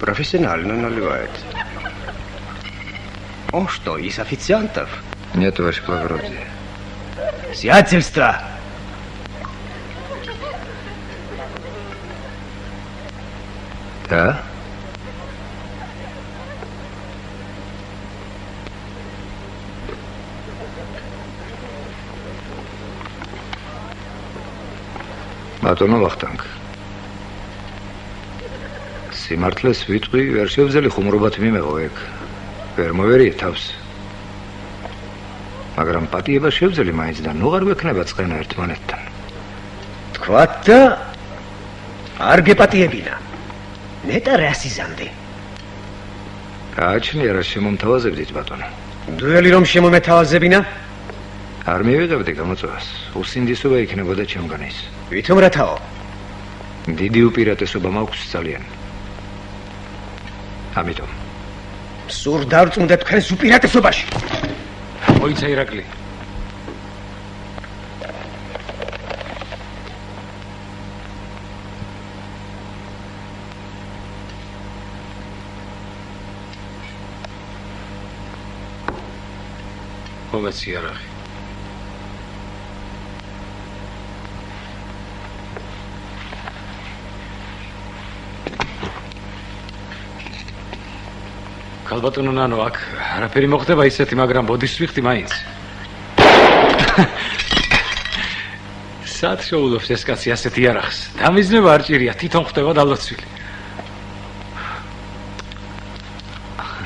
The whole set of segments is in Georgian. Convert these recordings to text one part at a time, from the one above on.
Профессионально наливает. Он что, из официантов? Нет, ваше благородие. Сиятельство! Да? ბატონო ვახტანგ. სიმართლეს ვიტყვი, ვერ შევძელი ხუმრობათ მიმეღო ეგ. ვერ მოვერიე თავს. მაგრამ პატიება შევძელი მაინც და ნუ არ გვექნება წყენა ერთმანეთთან. თქვათ და არ გეპატიებინა. ნეტა რასიზამდე. გააჩნია რა შემომთავაზებდით ბატონო. დუელი რომ შემომეთავაზებინა? არ მივიღებდი გამოწვევას. უსინდისობა იქნებოდა ჩემგან ის. ვითომ რათაო? დიდი უპირატესობა მაქვს ძალიან. ამიტომ სულ დავწუნდე თქვენს უპირატესობაში. მოიცა ირაკლი. მომეცი არაღი. ალბათო ნანო აქ არაფერი მოხდება ისეთი, მაგრამ ბოდის ვიხდი მაინც. სად შეულობს ეს კაცი ასეთი იარაღს? დამიზნება არ ჭირია, თვითონ ხდება დალოცვილი.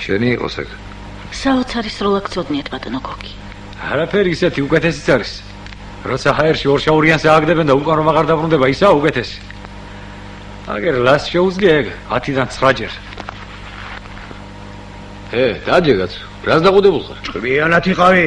შენი იყოს ეგ. საოცარი სრულად გწოდნიათ ბატონო გოგი. არაფერი ისეთი უკეთესიც არის. როცა ჰაერში ორშაურიანს ააგდებენ და უკან რომ აღარ დაბრუნდება, ისაა უკეთესი. აგერ ლას შეუძლია ეგ 10-დან 9-ჯერ. დაჯეგაც, რას დაყუდებულ ხარ? ჭკვიანად იყავი.